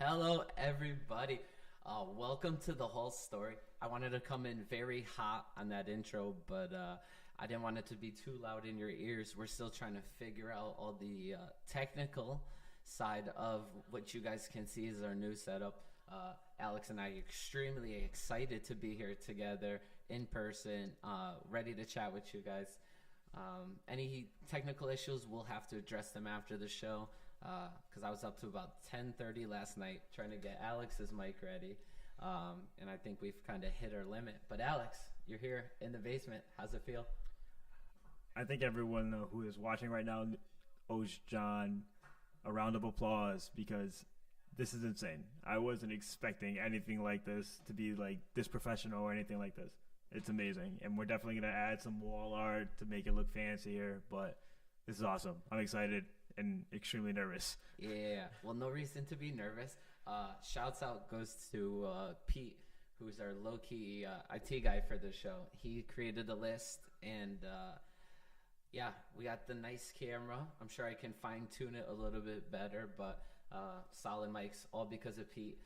Hello, everybody. Welcome to the whole story. I wanted to come in very hot on that intro, but I didn't want it to be too loud in your ears. We're still trying to figure out all the technical side of what you guys can see is our new setup. Alex and I are extremely excited to be here together in person, ready to chat with you guys. Any technical issues, we'll have to address them after the show. Because I was up to about 10:30 last night trying to get Alex's mic ready, and I think we've kind of hit our limit. But Alex, you're here in the basement. How's it feel? I think everyone who is watching right now owes John a round of applause because this is insane. I wasn't expecting anything like this to be like this professional or anything like this. It's amazing, and we're definitely going to add some wall art to make it look fancier, but this is awesome. I'm excited and extremely nervous. Yeah, well, no reason to be nervous. Shouts out goes to Pete, who's our low-key IT guy for the show. He created the list, and yeah, we got the nice camera. I'm sure I can fine-tune it a little bit better, but solid mics, all because of Pete.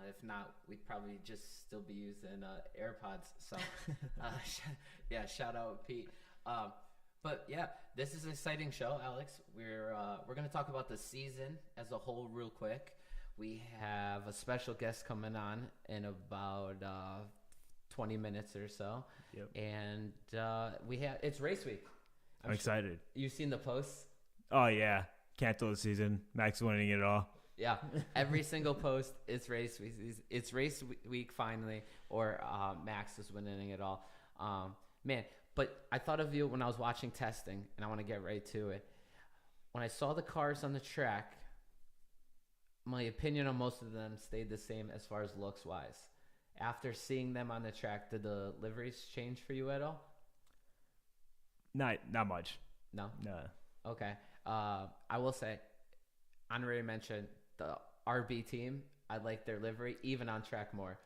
If not, we'd probably just still be using AirPods. So, yeah, shout out Pete. But yeah, this is an exciting show, Alex. We're going to talk about the season as a whole real quick. We have a special guest coming on in about 20 minutes or so. Yep. And it's race week. I'm excited. You've seen the posts? Oh, yeah. Cancel the season. Max winning it all. Yeah, every single post is race week. It's race week finally, or Max is winning it all. Man, but I thought of you when I was watching testing, and I want to get right to it. When I saw the cars on the track, my opinion on most of them stayed the same as far as looks-wise. After seeing them on the track, did the liveries change for you at all? Not much. No? No. Okay. I will say, Andre mentioned the RB team. I like their livery, even on track more.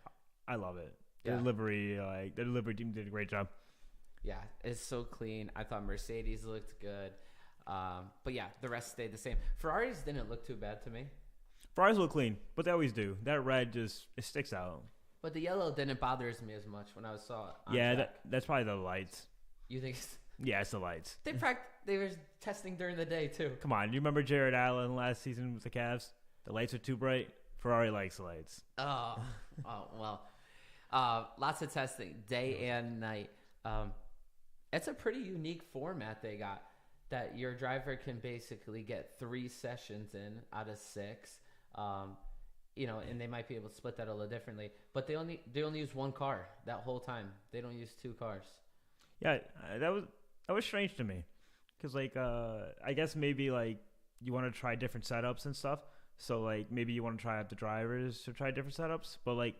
I love it. Yeah. Their delivery team did a great job. Yeah, it's so clean. I thought Mercedes looked good. But yeah, the rest stayed the same. Ferraris didn't look too bad to me. Ferraris look clean, but they always do. That red it sticks out. But the yellow didn't bother me as much when I saw it on track. That's probably the lights. You think Yeah, it's the lights. They were testing during the day too. Come on, you remember Jared Allen last season with the Cavs? The lights are too bright. Ferrari likes the lights. Oh well. Lots of testing, day and night. It's a pretty unique format they got, that your driver can basically get 3 sessions in out of 6. And they might be able to split that a little differently. But they only use one car that whole time. They don't use 2 cars. Yeah, that was strange to me, because I guess maybe you want to try different setups and stuff. So maybe you want to try out the drivers to try different setups. But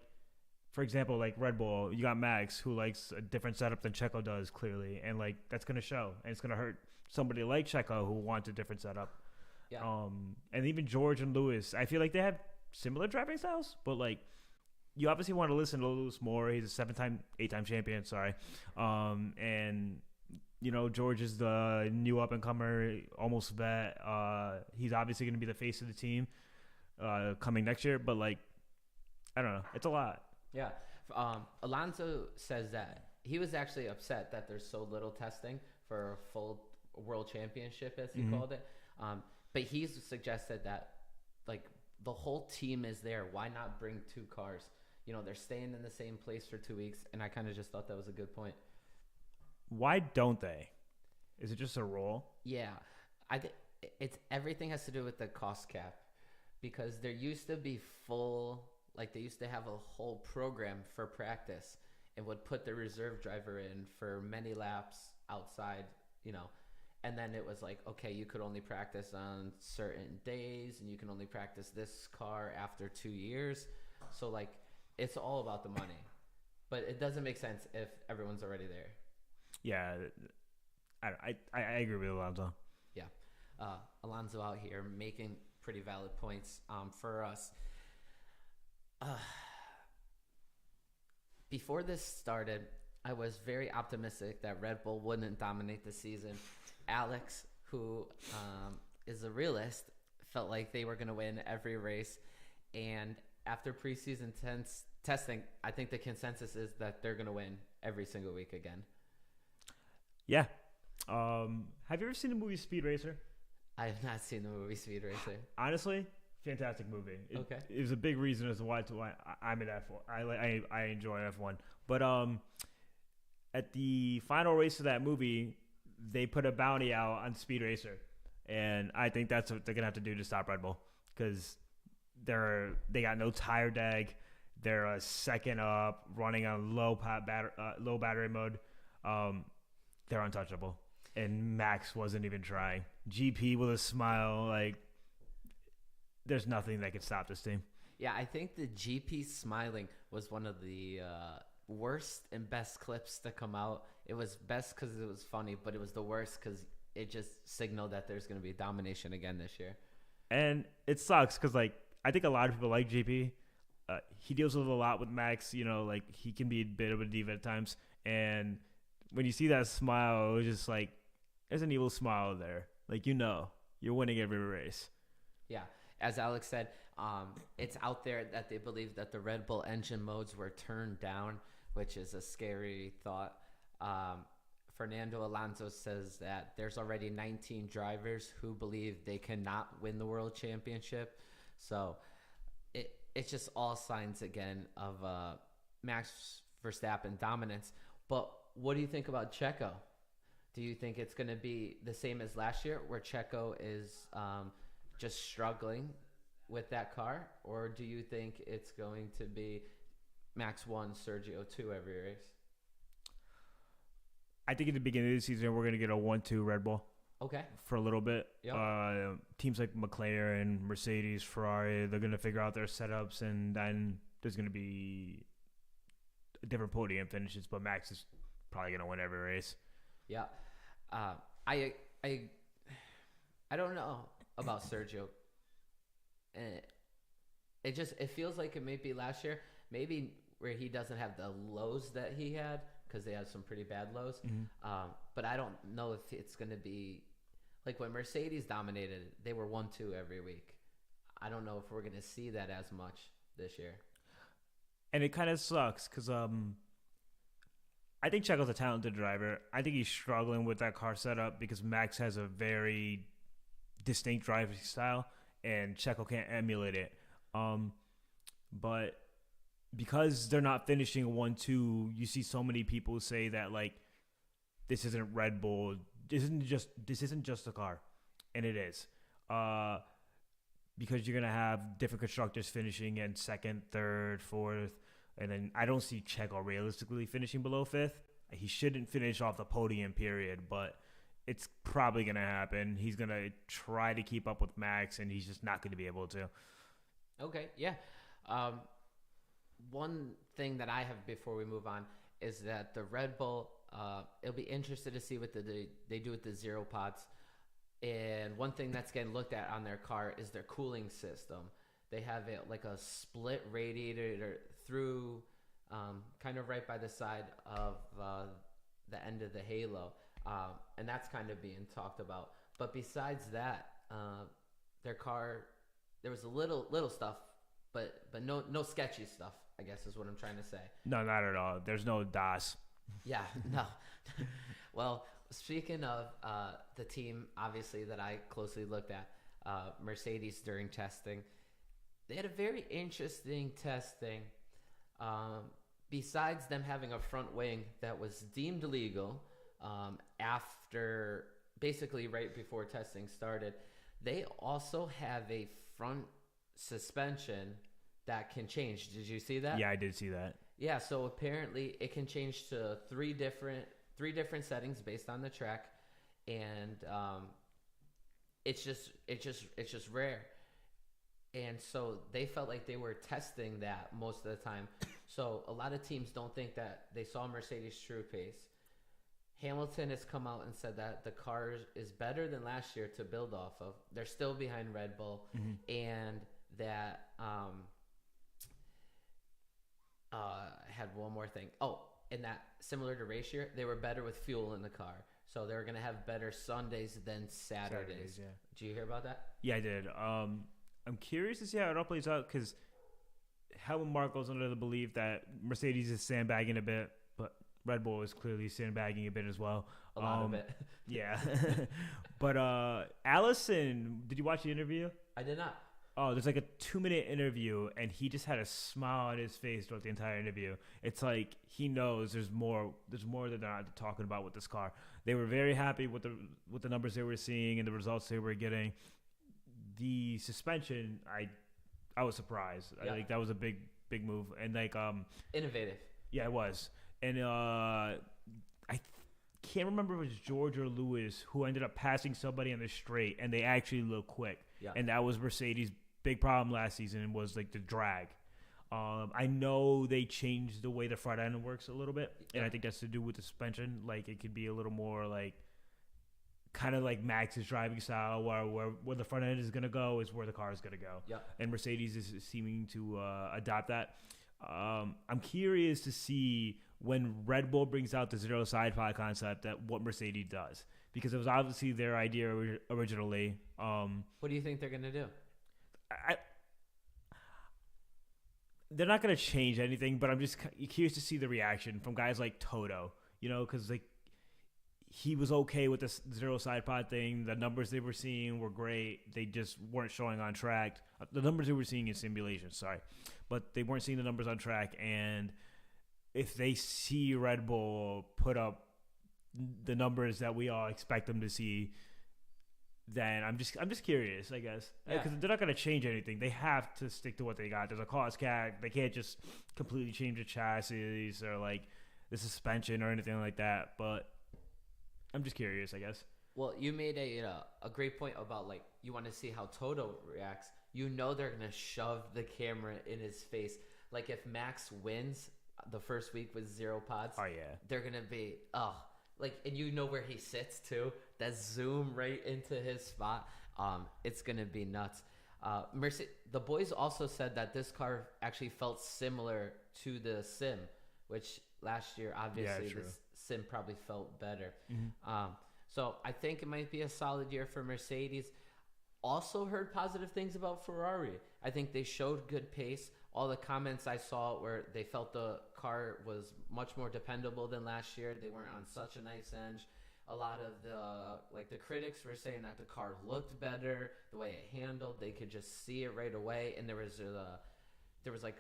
for example, Red Bull, you got Max, who likes a different setup than Checo does, clearly, and that's gonna show, and it's gonna hurt somebody like Checo who wants a different setup. Yeah. And even George and Lewis, I feel like they have similar driving styles, but you obviously want to listen to Lewis more. He's a 8-time champion. Sorry, and George is the new up and comer, almost vet. He's obviously going to be the face of the team coming next year. But I don't know, it's a lot. Yeah. Alonso says that he was actually upset that there's so little testing for a full world championship, as he called it. But he's suggested that the whole team is there. Why not bring 2 cars? They're staying in the same place for 2 weeks, and I kind of just thought that was a good point. Why don't they? Is it just a rule? Yeah, it's everything has to do with the cost cap, because there used to be they used to have a whole program for practice and would put the reserve driver in for many laps outside, and then it was okay, you could only practice on certain days, and you can only practice this car after 2 years. So it's all about the money, but it doesn't make sense if everyone's already there. Yeah, I agree with Alonso. Yeah, Alonso out here making pretty valid points for us. Before this started, I was very optimistic that Red Bull wouldn't dominate the season. Alex, who is a realist, felt like they were going to win every race. And after preseason testing, I think the consensus is that they're going to win every single week again. Yeah. Have you ever seen the movie Speed Racer? I have not seen the movie Speed Racer. Honestly, fantastic movie. Okay. It was a big reason as to why I'm in F1. I enjoy F1. But at the final race of that movie, they put a bounty out on Speed Racer, and I think that's what they're gonna have to do to stop Red Bull, because they got no tire drag. They're a second up, running on low battery mode. They're untouchable, and Max wasn't even trying. GP with a smile, like there's nothing that could stop this team. Yeah, I think the GP smiling was one of the worst and best clips to come out. It was best because it was funny, but it was the worst because it just signaled that there's going to be domination again this year. And it sucks because, like, I think a lot of people like GP. He deals with a lot with Max. You know, like, he can be a bit of a diva at times. And when you see that smile, it was just like, there's an evil smile there. Like, you know, you're winning every race. Yeah. As Alex said, it's out there that they believe that the Red Bull engine modes were turned down, which is a scary thought. Fernando Alonso says that there's already 19 drivers who believe they cannot win the world championship. So it's just all signs again of Max Verstappen dominance. But what do you think about Checo? Do you think it's going to be the same as last year, where Checo is just struggling with that car? Or do you think it's going to be Max 1, Sergio 2 every race? I think at the beginning of the season, we're going to get a 1-2 Red Bull. Okay. For a little bit. Yep. Teams like McLaren, Mercedes, Ferrari, they're going to figure out their setups, and then there's going to be different podium finishes, but Max is probably going to win every race. Yeah. I don't know about Sergio. It feels like it may be last year, maybe where he doesn't have the lows that he had, because they have some pretty bad lows. Mm-hmm. But I don't know if it's going to be like when Mercedes dominated, they were 1-2 every week. I don't know if we're going to see that as much this year. And it kind of sucks because I think Checo's a talented driver. I think he's struggling with that car setup because Max has a very distinct driving style, and Checo can't emulate it. But because they're not finishing 1-2, you see so many people say that, like, this isn't Red Bull. This isn't just a car, and it is. Because you're gonna have different constructors finishing in second, third, fourth, and then I don't see Checo realistically finishing below fifth. He shouldn't finish off the podium, period, but it's probably gonna happen. He's gonna try to keep up with Max, and he's just not gonna be able to. Okay, yeah. One thing that I have before we move on is that the Red Bull, it'll be interesting to see what they do with the zero pods. And one thing that's getting looked at on their car is their cooling system. They have it like a split radiator through kind of right by the side of the end of the halo. And that's kind of being talked about. But besides that, their car, there was a little stuff, but no sketchy stuff, I guess is what I'm trying to say. No, not at all. There's no DOS. Yeah, no. Well, speaking of the team, obviously, that I closely looked at, Mercedes during testing, they had a very interesting testing. Besides them having a front wing that was deemed legal after, basically right before testing started, they also have a front suspension that can change. Did you see that? Yeah, I did see that. Yeah, so apparently it can change to three different settings based on the track, and it's just rare. And so they felt like they were testing that most of the time. So a lot of teams don't think that they saw Mercedes' true pace. Hamilton has come out and said that the car is better than last year to build off of. They're still behind Red Bull, and that had one more thing. Oh, and that similar to race year, they were better with fuel in the car. So they were going to have better Sundays than Saturdays. Yeah. Did you hear about that? Yeah, I did. I'm curious to see how it all plays out because Helmut Marko's under the belief that Mercedes is sandbagging a bit, but Red Bull is clearly sandbagging a bit as well. A lot of it. Yeah. But Allison, did you watch the interview? I did not. Oh, there's like a 2-minute interview, and he just had a smile on his face throughout the entire interview. It's like he knows there's more that they're not talking about with this car. They were very happy with the numbers they were seeing and the results they were getting. The suspension, I was surprised. Yeah. I think that was a big move, and like innovative. Yeah, it was. And I can't remember if it was George or Lewis who ended up passing somebody on the straight, and they actually looked quick. Yeah. And that was Mercedes' big problem last season was like the drag. I know they changed the way the front end works a little bit, and I think that's to do with the suspension. Like it could be a little more like kind of like Max's driving style, where the front end is going to go is where the car is going to go. Yeah. And Mercedes is seeming to adopt that. I'm curious to see when Red Bull brings out the zero side pod concept that what Mercedes does, because it was obviously their idea originally. What do you think they're going to do? They're not going to change anything, but I'm just curious to see the reaction from guys like Toto, because like he was okay with the zero side pod thing. The numbers they were seeing were great. They just weren't showing on track. The numbers they were seeing in simulation, but they weren't seeing the numbers on track. And if they see Red Bull put up the numbers that we all expect them to see, then I'm just curious, I guess, because they're not going to change anything. They have to stick to what they got. There's a cost cap. They can't just completely change the chassis or like the suspension or anything like that. But I'm just curious, I guess. Well, you made a great point about like you want to see how Toto reacts. They're gonna shove the camera in his face. Like if Max wins the first week with zero pods, oh yeah, they're gonna be and where he sits too. That zoom right into his spot. It's gonna be nuts. The boys also said that this car actually felt similar to the sim, which last year obviously the sim probably felt better. Mm-hmm. So I think it might be a solid year for Mercedes. Also heard positive things about Ferrari. I think they showed good pace. All the comments I saw where they felt the car was much more dependable than last year. They weren't on such a nice edge. A lot of the critics were saying that the car looked better, the way it handled. They could just see it right away, and there was like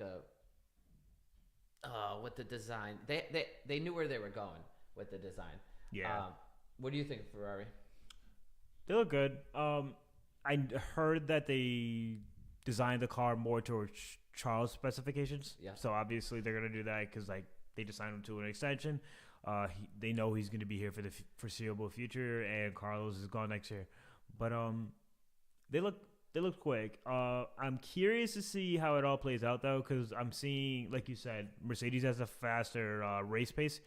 with the design. They knew where they were going with the design. Yeah. What do you think of Ferrari? They look good. I heard that they designed the car more towards Charles specifications. Yeah. So obviously they're gonna do that because like they just signed him to an extension. They know he's gonna be here for the foreseeable future, and Carlos is gone next year. But they look quick. I'm curious to see how it all plays out though, because I'm seeing, like you said, Mercedes has a faster race pace,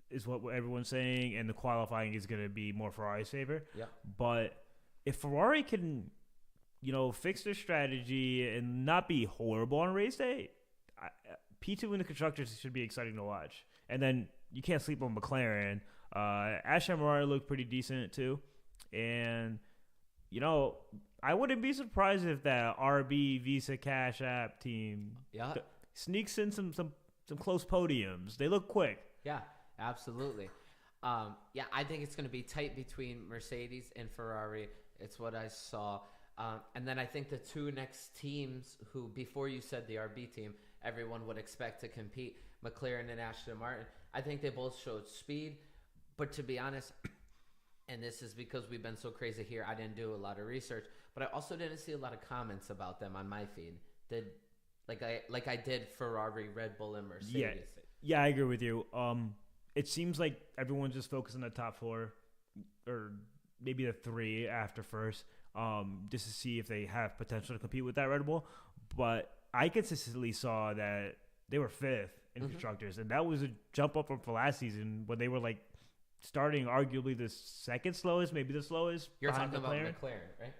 is what everyone's saying, and the qualifying is gonna be more Ferrari's favor. Yeah. But if Ferrari can, fix their strategy and not be horrible on race day, P2 in the constructors should be exciting to watch. And then you can't sleep on McLaren. Aston Martin looked pretty decent too. And, I wouldn't be surprised if that RB Visa Cash App team sneaks in some close podiums. They look quick. Yeah, absolutely. I think it's going to be tight between Mercedes and Ferrari. It's what I saw. And then I think the two next teams who, before you said the RB team, everyone would expect to compete, McLaren and Aston Martin, I think they both showed speed. But to be honest, and this is because we've been so crazy here, I didn't do a lot of research, but I also didn't see a lot of comments about them on my feed. Like I did Ferrari, Red Bull, and Mercedes. Yeah, I agree with you. It seems like everyone's just focused on the top four, or maybe the three after first, just to see if they have potential to compete with that Red Bull. But I consistently saw that they were fifth in constructors, and that was a jump up from last season when they were like starting arguably the second slowest, maybe the slowest. You're talking about McLaren, right?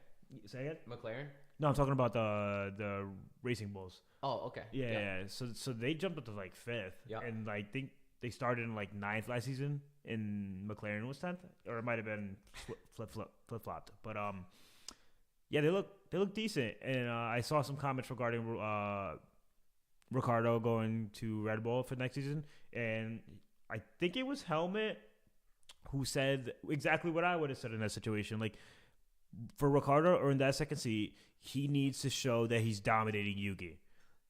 Say it? McLaren? No, I'm talking about the Racing Bulls. Oh, okay. Yeah. So they jumped up to like fifth, and I think they started in like ninth last season, and McLaren was 10th, or it might have been flip flopped. But Yeah, they look decent, and I saw some comments regarding Ricardo going to Red Bull for next season, and I think it was Helmet who said exactly what I would have said in that situation. Like for Ricardo or in that second seat, he needs to show that he's dominating Yuki.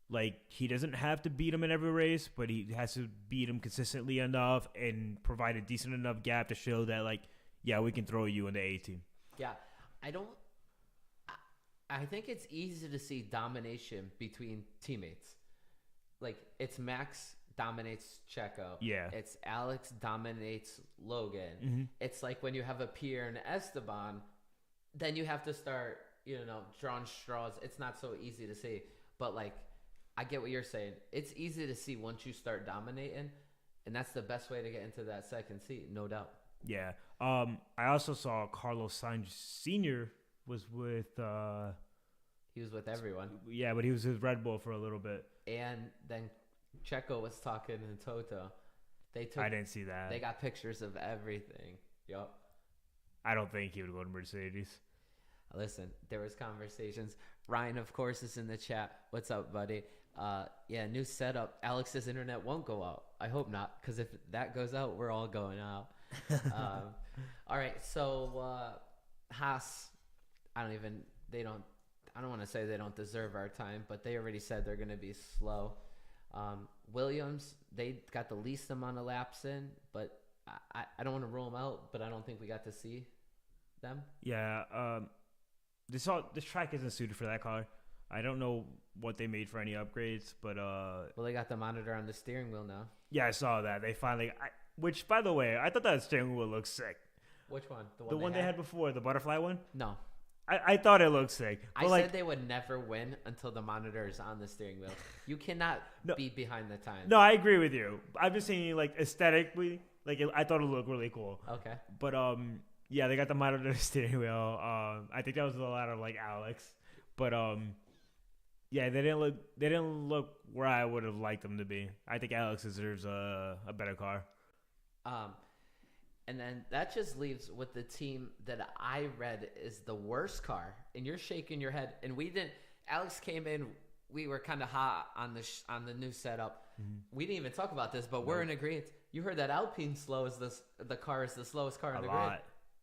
Like he doesn't have to beat him in every race, but he has to beat him consistently enough and provide a decent enough gap to show that like, yeah, we can throw you in the A team. Yeah, I don't. I think it's easy to see domination between teammates. Like it's Max dominates Checo. Yeah. It's Alex dominates Logan. Mm-hmm. It's like when you have a Pierre and Esteban, then you have to start, drawing straws. It's not so easy to see. But like, I get what you're saying. It's easy to see once you start dominating, and that's the best way to get into that second seat, no doubt. Yeah. I also saw Carlos Sainz Sr. was with. He was with everyone. Yeah, but he was with Red Bull for a little bit. And then Checo was talking to Toto. I didn't see that. They got pictures of everything. Yup. I don't think he would go to Mercedes. Listen, there was conversations. Ryan, of course, is in the chat. What's up, buddy? Yeah, new setup. Alex's internet won't go out. I hope not, because if that goes out, we're all going out. All right, so Haas, I don't want to say they don't deserve our time, but they already said they're going to be slow. Williams, they got the least amount of laps in, but I don't want to rule them out, but I don't think we got to see them. Yeah, this track isn't suited for that car. I don't know what they made for any upgrades, but well, they got the monitor on the steering wheel now. Yeah, I saw that. They finally, which by the way, I thought that steering wheel looked sick. Which one? The one they had before, the butterfly one? No. I thought it looked sick. I said they would never win until the monitor is on the steering wheel. You cannot be behind the times. No, I agree with you. I'm just saying, like, aesthetically, like, I thought it looked really cool. Okay. But, yeah, they got the monitor on the steering wheel. I think that was a lot of, like, Alex. But, yeah, they didn't look where I would have liked them to be. I think Alex deserves a better car. And then that just leaves with the team that I read is the worst car. And you're shaking your head. And we didn't. Alex came in. We were kind of hot on the new setup. Mm-hmm. We didn't even talk about this, but we're in agreement. You heard that Alpine slow is the car is the slowest car in the grid.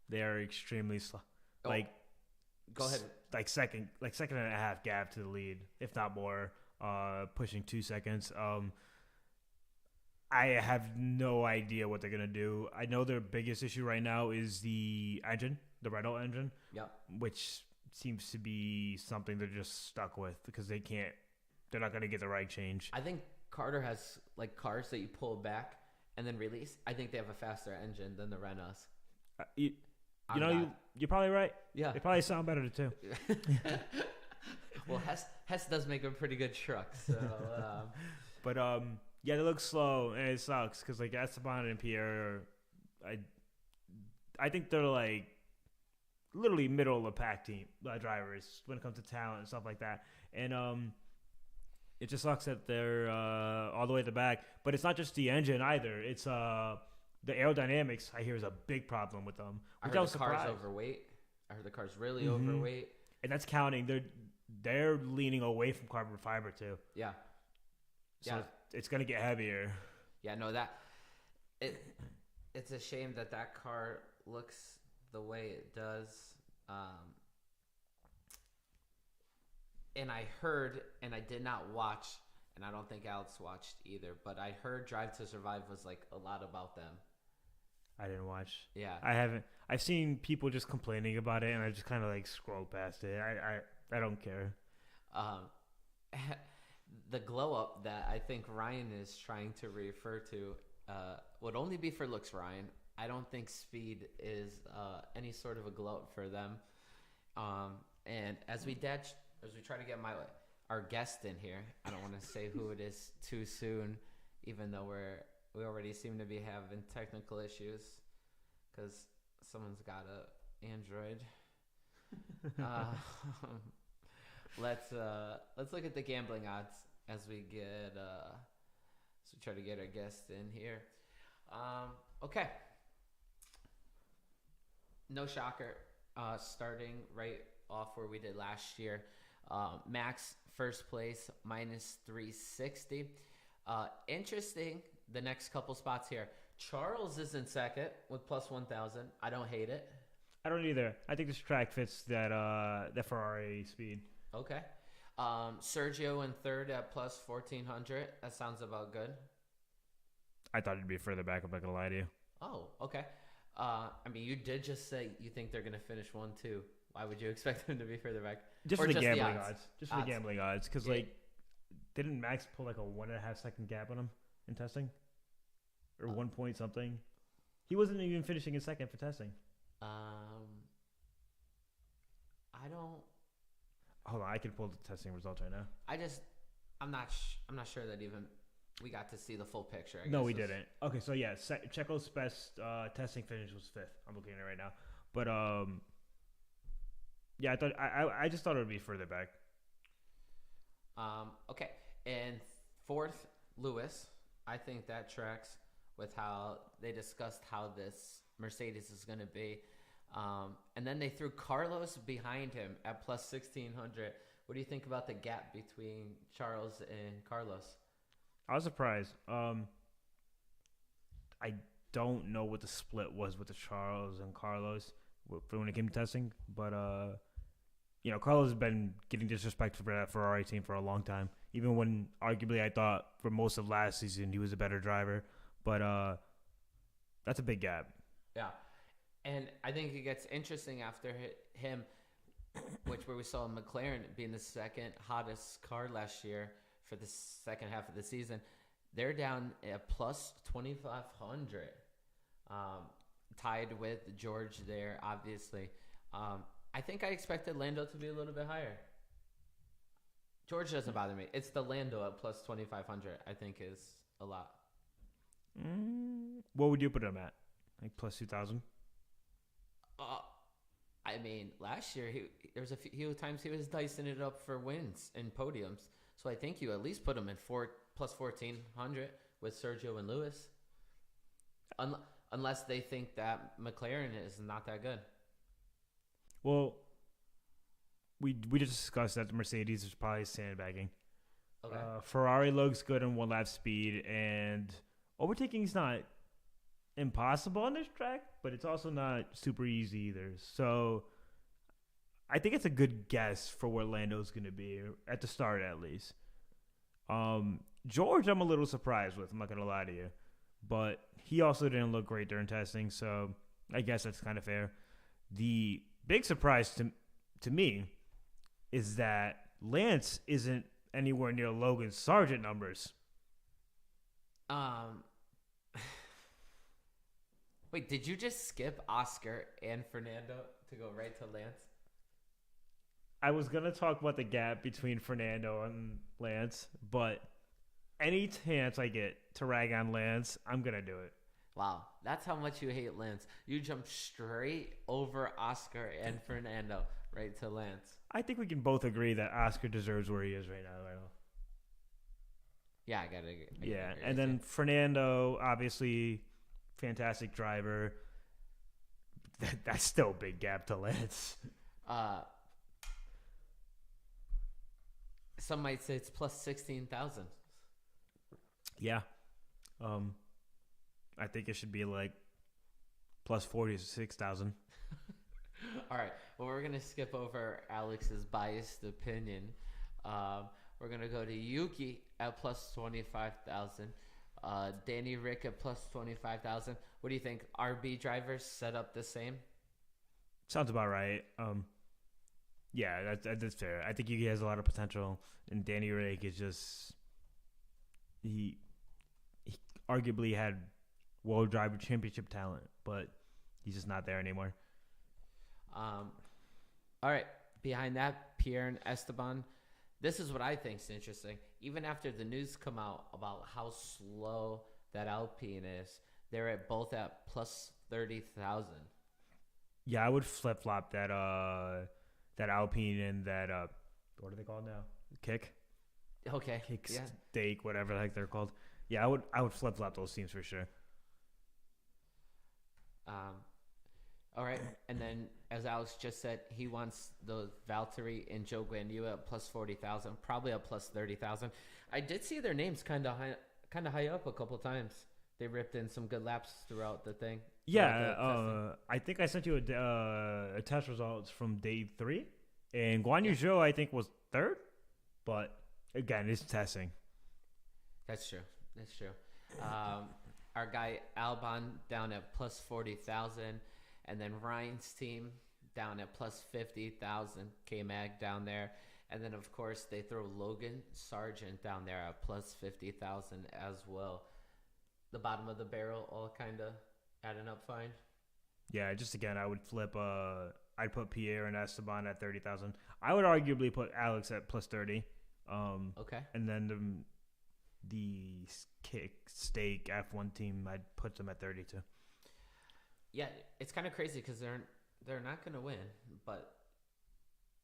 They are extremely slow. Oh, like, go ahead. Like second and a half gap to the lead, if not more. Pushing 2 seconds. I have no idea what they're going to do. I know their biggest issue right now is the engine, the Renault engine, which seems to be something they're just stuck with because they're not going to get the right change. I think Carter has like cars that you pull back and then release. I think they have a faster engine than the Renaults. You're probably right. Yeah. They probably sound better too. Well, Hess does make a pretty good truck. So, but yeah, they look slow, and it sucks because like Esteban and Pierre, I think they're like literally middle of the pack team drivers when it comes to talent and stuff like that. And it just sucks that they're all the way at the back. But it's not just the engine either. It's the aerodynamics. I hear is a big problem with them. I heard the car's overweight. I heard the car's really overweight, and that's counting. They're leaning away from carbon fiber too. Yeah. So it's gonna get heavier. Yeah, no, it's a shame that car looks the way it does. And I heard, and I did not watch, and I don't think Alex watched either, but I heard Drive to Survive was like a lot about them. I didn't watch. Yeah. I haven't. I've seen people just complaining about it, and I just kind of like scroll past it. I don't care. The glow up that I think Ryan is trying to refer to would only be for looks, Ryan. I don't think speed is any sort of a glow up for them. And as we try to get our guest in here, I don't want to say who it is too soon, even though we already seem to be having technical issues because someone's got a Android. Let's look at the gambling odds as we try to get our guest in here. Okay. No shocker. Starting right off where we did last year. Max first place minus 360. Interesting. The next couple spots here. Charles is in second with plus 1,000. I don't hate it. I don't either. I think this track fits that Ferrari speed. Okay. Sergio in third at plus 1,400. That sounds about good. I thought it'd be further back. I'm not gonna lie to you. Oh, okay. I mean, you did just say you think they're gonna finish 1-2. Why would you expect them to be further back? Just for the gambling odds. Just for the gambling odds, because didn't Max pull like a 1.5 second gap on him in testing, or 1 point something? He wasn't even finishing in second for testing. I don't. Hold on, I can pull the testing results right now. I'm not sure that even we got to see the full picture. No, we didn't. Okay, so yeah, Checo's best testing finish was 5th. I'm looking at it right now, but yeah, I just thought it would be further back. Okay, and 4th, Lewis. I think that tracks with how they discussed how this Mercedes is going to be. And then they threw Carlos behind him at plus 1,600. What do you think about the gap between Charles and Carlos? I was surprised. I don't know what the split was with the Charles and Carlos when it came to testing, but Carlos has been getting disrespected for that Ferrari team for a long time. Even when arguably I thought for most of last season he was a better driver, but that's a big gap. Yeah. And I think it gets interesting after him, where we saw McLaren being the second hottest car last year for the second half of the season. They're down at plus 2,500, tied with George there, obviously. I think I expected Lando to be a little bit higher. George doesn't bother me. It's the Lando at plus 2,500 I think is a lot. What would you put him at? Like plus 2,000? I mean, last year there was a few times he was dicing it up for wins and podiums. So I think you at least put him in plus 1,400 with Sergio and Lewis, unless they think that McLaren is not that good. Well, we just discussed that the Mercedes is probably sandbagging. Okay. Ferrari looks good in 1 lap speed, and overtaking is not impossible on this track, but it's also not super easy either. So I think it's a good guess for where Lando's going to be at the start, at least. George, I'm a little surprised with. I'm not going to lie to you, but he also didn't look great during testing, so I guess that's kind of fair. The big surprise to me is that Lance isn't anywhere near Logan Sargent numbers. Wait, did you just skip Oscar and Fernando to go right to Lance? I was going to talk about the gap between Fernando and Lance, but any chance I get to rag on Lance, I'm going to do it. Wow, that's how much you hate Lance. You jump straight over Oscar and Fernando right to Lance. I think we can both agree that Oscar deserves where he is right now. Yeah, I gotta agree. Yeah, and then Fernando, obviously, fantastic driver. That's still a big gap to Lance. Some might say it's plus 16,000. Yeah. I think it should be like plus 46,000. All right. Well, we're going to skip over Alex's biased opinion. We're going to go to Yuki at plus 25,000. Danny Rick at plus 25,000. What do you think? RB drivers set up the same? Sounds about right. Yeah, that's fair. I think Yuki has a lot of potential, and Danny Rick is just he arguably had World Driver Championship talent, but he's just not there anymore. All right. Behind that, Pierre and Esteban. This is what I think is interesting. Even after the news come out about how slow that Alpine is, they're both at plus 30,000. Yeah, I would flip flop that Alpine and that what are they called now? Kick. Okay. Kick, yeah. Stake, whatever the heck they're called. Yeah, I would flip flop those teams for sure. All right, and then as Alex just said, he wants the Valtteri and Joe Guan Yu at plus 40,000, probably at plus 30,000. I did see their names kind of high up a couple times. They ripped in some good laps throughout the thing. Yeah, I think I sent you a test results from day 3, and Guan Yu Yeah. Zhou I think was 3rd, but again, it's testing. That's true. That's true. Our guy Albon down at plus 40,000, and then Ryan's team down at plus 50,000. K Mag down there, and then of course they throw Logan Sargent down there at plus 50,000 as well. The bottom of the barrel, all kind of adding up fine. Yeah, just again, I would flip. I'd put Pierre and Esteban at 30,000. I would arguably put Alex at plus 30. Okay. And then the kick stake F1 team, I'd put them at 32. Yeah, it's kind of crazy because they're not going to win, but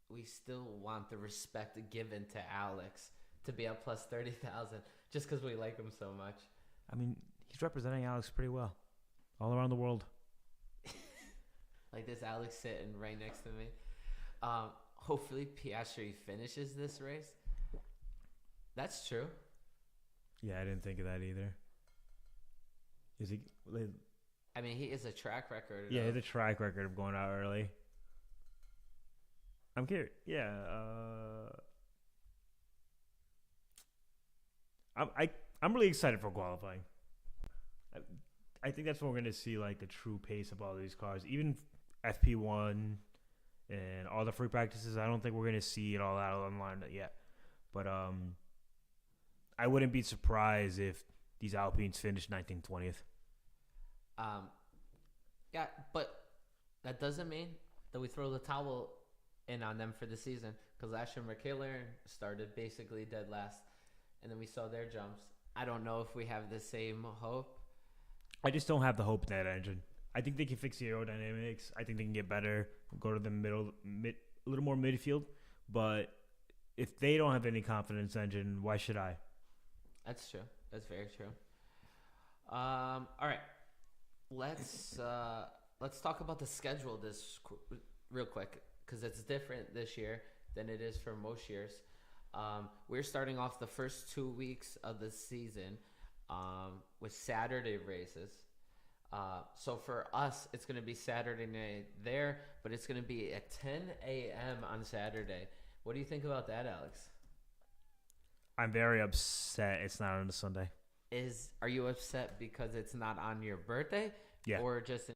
we still want the respect given to Alex to be at plus 30,000 just because we like him so much. I mean, he's representing Alex pretty well all around the world. Like this Alex sitting right next to me. Hopefully Piastri finishes this race. That's true. Yeah, I didn't think of that either. Is he? I mean, he is a track record. Yeah, the track record of going out early. I'm curious. Yeah. I'm really excited for qualifying. I think that's when we're going to see like the true pace of all these cars. Even FP1 and all the free practices, I don't think we're going to see it all out online yet. But I wouldn't be surprised if these Alpines finish 19th, 20th. Yeah, but that doesn't mean that we throw the towel in on them for the season, because last year McLaren started basically dead last, and then we saw their jumps. I don't know if we have the same hope. I just don't have the hope in that engine. I think they can fix the aerodynamics. I think they can get better, go to the a little more midfield. But if they don't have any confidence engine, why should I? That's true. That's very true. All right, let's talk about the schedule real quick, because it's different this year than it is for most years. We're starting off the first 2 weeks of the season with Saturday races. So for us, it's going to be Saturday night there, but it's going to be at 10 a.m. on Saturday. What do you think about that, Alex? I'm very upset it's not on a Sunday. Are you upset because it's not on your birthday? Yeah. Or just...